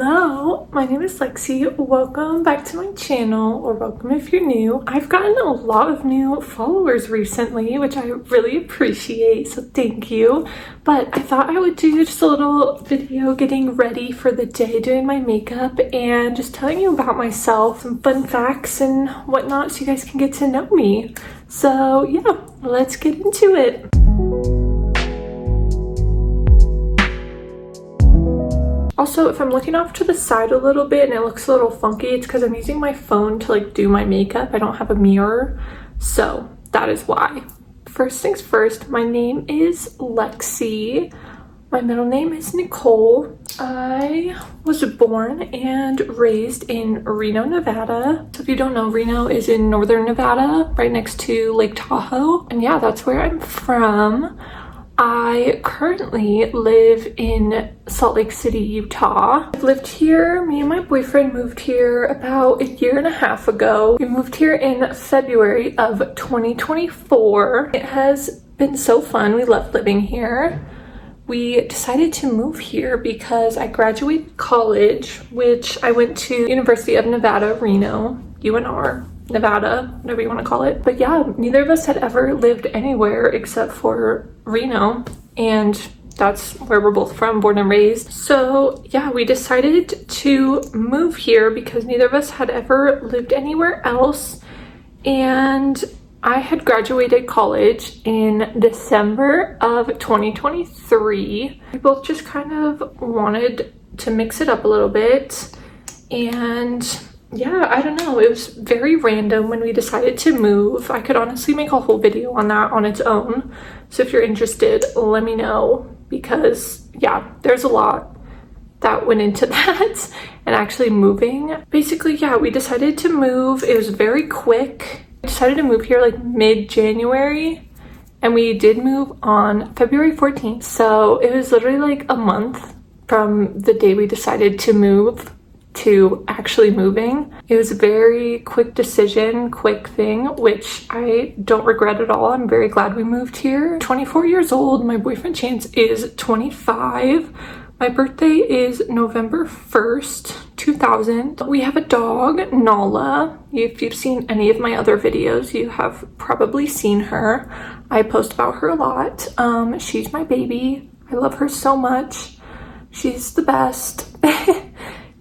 Hello, my name is Lexi. Welcome back to my channel, or welcome if you're new. I've gotten a lot of new followers recently, which I really appreciate, so thank you. But I thought I would do just a little video getting ready for the day, doing my makeup, and just telling you about myself, some fun facts and whatnot, so you guys can get to know me. So yeah, let's get into it. Also, if I'm looking off to the side a little bit and it looks a little funky, it's because I'm using my phone to like do my makeup. I don't have a mirror, so that is why. First things first, my name is Lexi. My middle name is Nicole. I was born and raised in Reno, Nevada. So if you don't know, Reno is in northern Nevada, right next to Lake Tahoe. And yeah, that's where I'm from. I currently live in Salt Lake City, Utah. I've lived here, me and my boyfriend moved here about a year and a half ago. We moved here in February of 2024. It has been so fun. We love living here. We decided to move here because I graduated college, which I went to University of Nevada, Reno, UNR. Nevada, whatever you want to call it. But yeah, neither of us had ever lived anywhere except for Reno, and that's where we're both from, born and raised. So yeah, we decided to move here because neither of us had ever lived anywhere else, and I had graduated college in December of 2023. We both just kind of wanted to mix it up a little bit, and yeah, I don't know, it was very random when we decided to move. I could honestly make a whole video on that on its own, so if you're interested, let me know, because yeah, there's a lot that went into that and actually moving. Basically, yeah, we decided to move. It was very quick. We decided to move here like mid-January, and we did move on February 14th, so it was literally like a month from the day we decided to move to actually moving. It was a very quick decision, quick thing, which I don't regret at all. I'm very glad we moved here. 24 years old. My boyfriend Chance is 25. My birthday is November 1st, 2000. We have a dog, Nala. If you've seen any of my other videos, you have probably seen her. I post about her a lot. She's my baby. I love her so much. She's the best.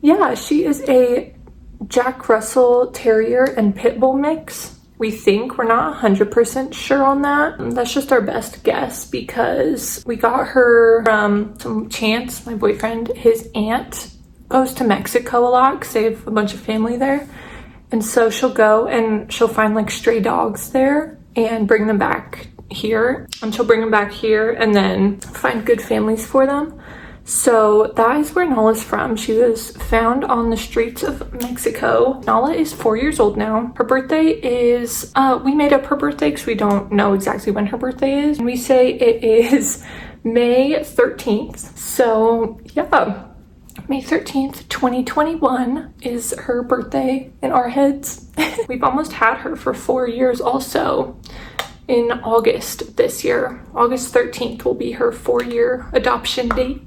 Yeah, she is a Jack Russell Terrier and Pit Bull mix. We think, we're not 100% sure on that. That's just our best guess because we got her from some Chance, my boyfriend. His aunt goes to Mexico a lot because they have a bunch of family there. And so she'll go and she'll find like stray dogs there and bring them back here. And she'll bring them back here and then find good families for them. So that is where Nala's from. She was found on the streets of Mexico. Nala is 4 years old now. Her birthday is, we made up her birthday because we don't know exactly when her birthday is. And we say it is May 13th. So yeah, May 13th, 2021 is her birthday in our heads. We've almost had her for 4 years also. In August this year. August 13th will be her 4-year adoption date,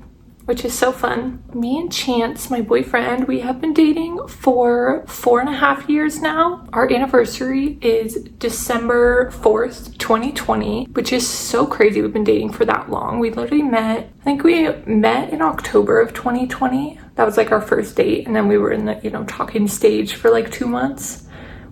which is so fun. Me and Chance, my boyfriend, we have been dating for 4.5 years now. Our anniversary is December 4th, 2020, which is so crazy. We've been dating for that long. We literally met, I think we met in October of 2020. That was like our first date. And then we were in the, talking stage for like 2 months,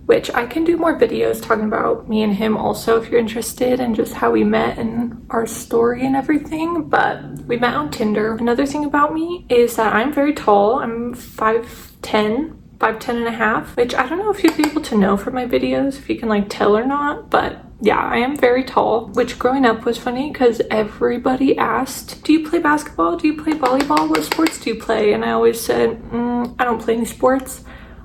which I can do more videos talking about me and him also if you're interested, and just how we met and our story and everything. But we met on Tinder. Another thing about me is that I'm very tall. I'm 5'10", 5'10 and a half, which I don't know if you'd be able to know from my videos, if you can like tell or not, but yeah, I am very tall, which growing up was funny because everybody asked, do you play basketball? Do you play volleyball? What sports do you play? And I always said, I don't play any sports.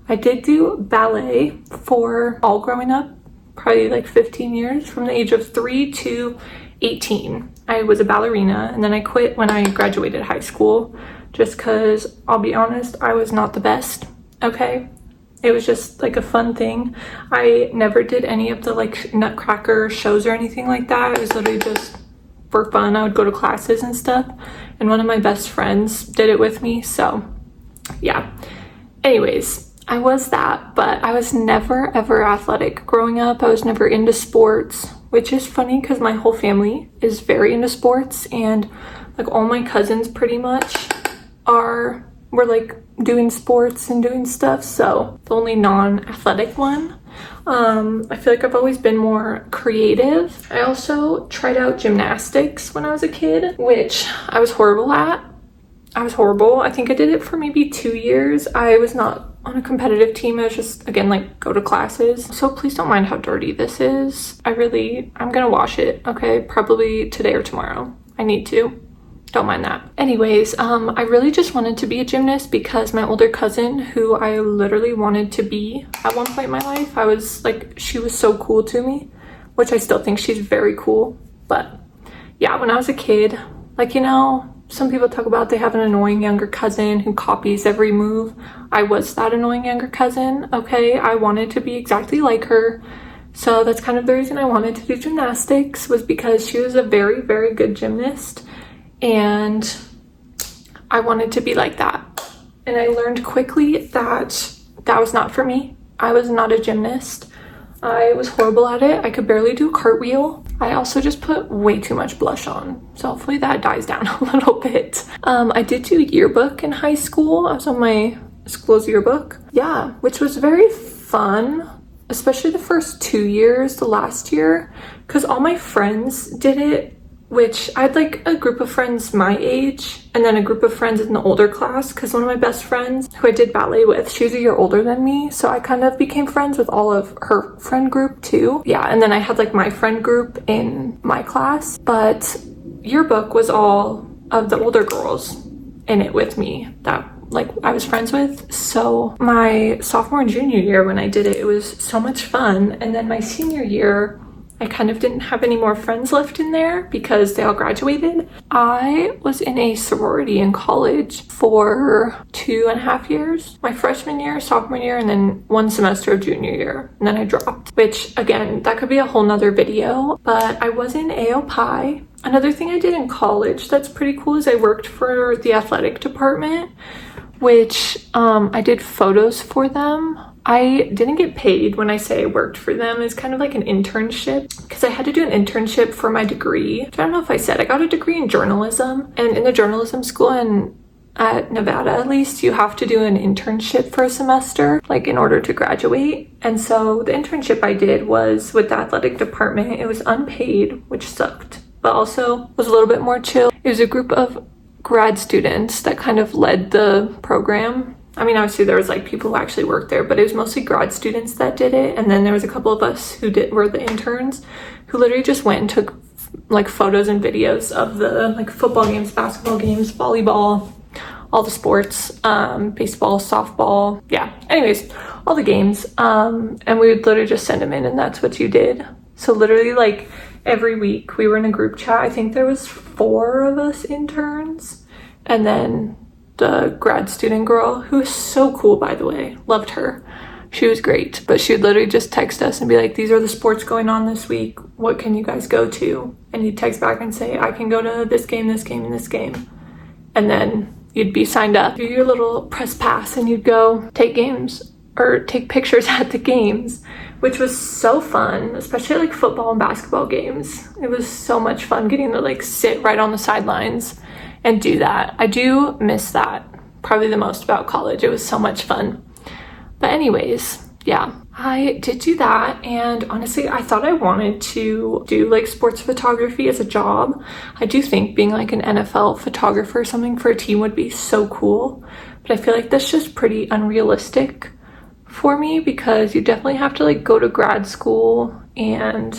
I did do ballet for all growing up, probably like 15 years, from the age of 3 to 18. I was a ballerina, and then I quit when I graduated high school just because, I'll be honest, I was not the best, okay? It was just like a fun thing. I never did any of the like Nutcracker shows or anything like that. It was literally just for fun. I would go to classes and stuff, and one of my best friends did it with me, so yeah. Anyways, I was that, but I was never ever athletic growing up. I was never into sports, which is funny because my whole family is very into sports, and like all my cousins pretty much were like doing sports and doing stuff. So the only non-athletic one. I feel like I've always been more creative. I also tried out gymnastics when I was a kid, which I was horrible at. I was horrible. I think I did it for maybe 2 years. I was not on a competitive team. I was just, again, like go to classes. So please don't mind how dirty this is. I'm gonna wash it, okay? Probably today or tomorrow. I need to. Don't mind that. Anyways, I really just wanted to be a gymnast because my older cousin, who I literally wanted to be at one point in my life, I was like, she was so cool to me, which I still think she's very cool. But yeah, when I was a kid, like, you know, some people talk about they have an annoying younger cousin who copies every move. I was that annoying younger cousin, okay? I wanted to be exactly like her. So that's kind of the reason I wanted to do gymnastics, was because she was a very, very good gymnast. And I wanted to be like that. And I learned quickly that that was not for me. I was not a gymnast. I was horrible at it. I could barely do a cartwheel. I also just put way too much blush on. So hopefully that dies down a little bit. I did do yearbook in high school. I was on my school's yearbook. Yeah, which was very fun, especially the first 2 years, the last year, because all my friends did it, which I had like a group of friends my age and then a group of friends in the older class, because one of my best friends who I did ballet with, she was a year older than me, so I kind of became friends with all of her friend group too. Yeah, and then I had like my friend group in my class, but yearbook was all of the older girls in it with me that like I was friends with. So my sophomore and junior year when I did it, it was so much fun. And then my senior year, I kind of didn't have any more friends left in there because they all graduated. I was in a sorority in college for 2.5 years. My freshman year, sophomore year, and then 1 semester of junior year. And then I dropped, which again, that could be a whole nother video, but I was in AOPI. Another thing I did in college that's pretty cool is I worked for the athletic department, which I did photos for them. I didn't get paid when I say I worked for them. It's kind of like an internship because I had to do an internship for my degree. I don't know if I said I got a degree in journalism, and in the journalism school at Nevada, at least, you have to do an internship for a semester, like in order to graduate. And so the internship I did was with the athletic department. It was unpaid, which sucked, but also was a little bit more chill. It was a group of grad students that kind of led the program. I mean, obviously there was like people who actually worked there, but it was mostly grad students that did it. And then there was a couple of us who were the interns who literally just went and took like photos and videos of the like football games, basketball games, volleyball, all the sports, baseball, softball. Yeah, anyways, all the games. And we would literally just send them in, and that's what you did. So literally like every week we were in a group chat. I think there was 4 of us interns, and then the grad student girl, who is so cool, by the way, loved her. She was great, but she would literally just text us and be like, these are the sports going on this week. What can you guys go to? And you'd text back and say, I can go to this game, this game, and this game. And then you'd be signed up, do your little press pass, and you'd go take games or take pictures at the games, which was so fun, especially like football and basketball games. It was so much fun getting to like sit right on the sidelines and do that. I do miss that probably the most about college. It was so much fun. But anyways, yeah, I did do that, and honestly I thought I wanted to do like sports photography as a job. I do think being like an NFL photographer or something for a team would be so cool, but I feel like that's just pretty unrealistic for me because you definitely have to like go to grad school and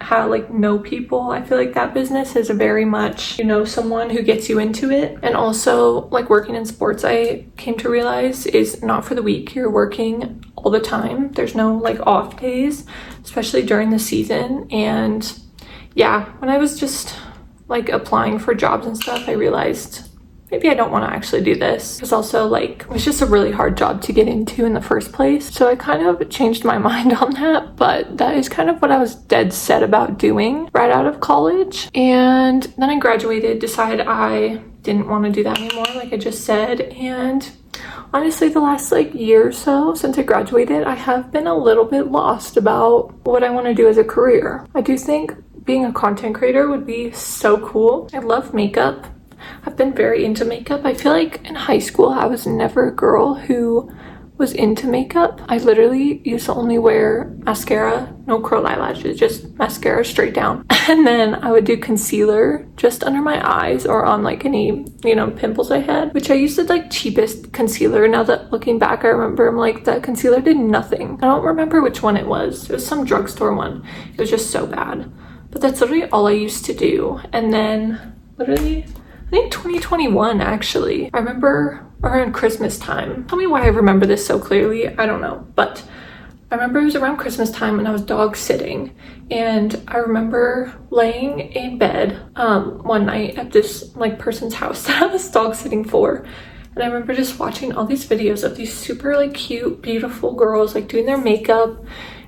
how like know people. I feel like that business is a very much, you know, someone who gets you into it. And also like working in sports, I came to realize, is not for the weak. You're working all the time. There's no like off days, especially during the season. And yeah, when I was just like applying for jobs and stuff, I realized maybe I don't want to actually do this. It's also like, it was just a really hard job to get into in the first place. So I kind of changed my mind on that, but that is kind of what I was dead set about doing right out of college. And then I graduated, decided I didn't want to do that anymore, like I just said, and honestly, the last like year or so since I graduated, I have been a little bit lost about what I want to do as a career. I do think being a content creator would be so cool. I love makeup. I've been very into makeup. I feel like in high school, I was never a girl who was into makeup. I literally used to only wear mascara, no curl eyelashes, just mascara straight down. And then I would do concealer just under my eyes or on like any, you know, pimples I had, which I used the like cheapest concealer. Now that looking back, I remember I'm like, that concealer did nothing. I don't remember which one it was. It was some drugstore one. It was just so bad. But that's literally all I used to do. And then literally, I think 2021 actually, I remember around Christmas time. Tell me why I remember this so clearly. I don't know, but I remember it was around Christmas time and I was dog sitting, and I remember laying in bed one night at this like person's house that I was dog sitting for, and I remember just watching all these videos of these super like cute, beautiful girls like doing their makeup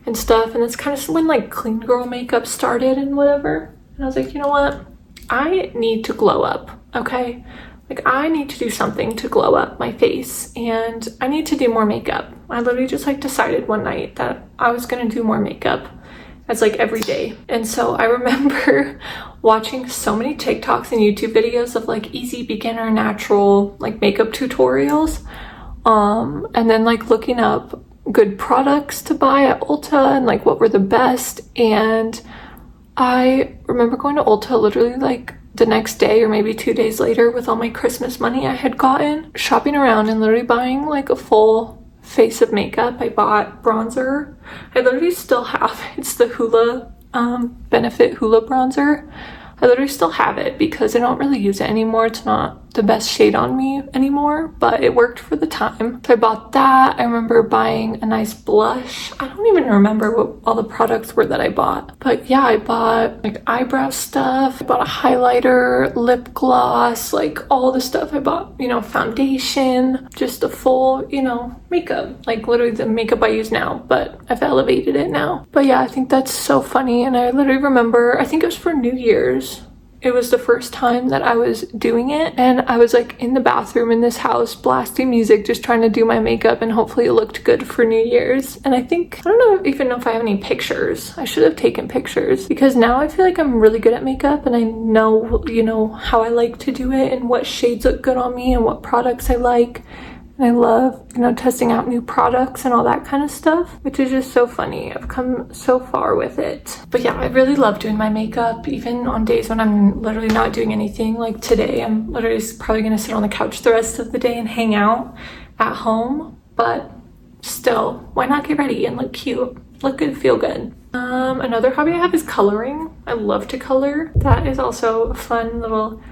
and stuff, and it's kind of when like clean girl makeup started and whatever, and I was like, you know what? I need to glow up, okay? Like, I need to do something to glow up my face, and I need to do more makeup. I literally just like decided one night that I was gonna do more makeup as like every day. And so I remember watching so many TikToks and YouTube videos of like easy beginner natural like makeup tutorials, and then like looking up good products to buy at Ulta and like what were the best. And I remember going to Ulta literally like the next day or maybe 2 days later with all my Christmas money I had gotten, shopping around and literally buying like a full face of makeup. I bought bronzer. I literally still have, it's the Hoola Benefit Hoola bronzer. I literally still have it because I don't really use it anymore. It's not the best shade on me anymore, but it worked for the time. So I bought that. I remember buying a nice blush. I don't even remember what all the products were that I bought. But yeah, I bought like eyebrow stuff. I bought a highlighter, lip gloss, like all the stuff. I bought, you know, foundation, just a full, you know, makeup. Like literally the makeup I use now, but I've elevated it now. But yeah, I think that's so funny. And I literally remember, I think it was for New Year's. It was the first time that I was doing it, and I was like in the bathroom in this house blasting music, just trying to do my makeup, and hopefully it looked good for New Year's. And I think, I don't know even know if I have any pictures. I should have taken pictures because now I feel like I'm really good at makeup and I know, you know, how I like to do it and what shades look good on me and what products I like. And I love, you know, testing out new products and all that kind of stuff, which is just so funny. I've come so far with it. But yeah, I really love doing my makeup, even on days when I'm literally not doing anything. Like today, I'm literally probably gonna sit on the couch the rest of the day and hang out at home. But still, why not get ready and look cute? Look good, feel good. Another hobby I have is coloring. I love to color. That is also a fun little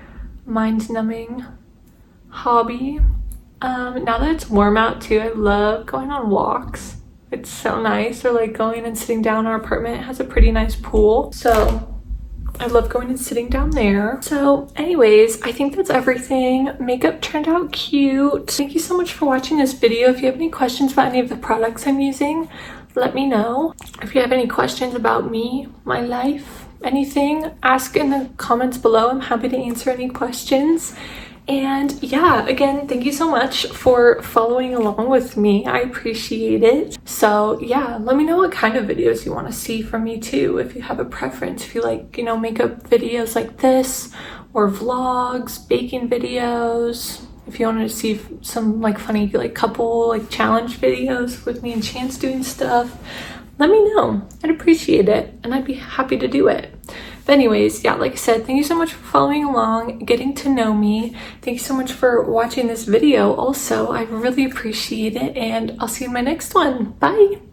mind-numbing hobby. Now that it's warm out too, I love going on walks. It's so nice. Or like going and sitting down. Our apartment has a pretty nice pool, so I love going and sitting down there. So anyways, I think that's everything. Makeup turned out cute. Thank you so much for watching this video. If you have any questions about any of the products I'm using, let me know. If you have any questions about me, my life, anything, ask in the comments below. I'm happy to answer any questions. And yeah, again, thank you so much for following along with me. I appreciate it. So yeah, let me know what kind of videos you want to see from me too. If you have a preference, if you like, you know, makeup videos like this, or vlogs, baking videos. If you wanted to see some like funny like couple like challenge videos with me and Chance doing stuff, let me know. I'd appreciate it and I'd be happy to do it. But anyways, yeah, like I said, thank you so much for following along, getting to know me. Thank you so much for watching this video also. I really appreciate it, and I'll see you in my next one. Bye!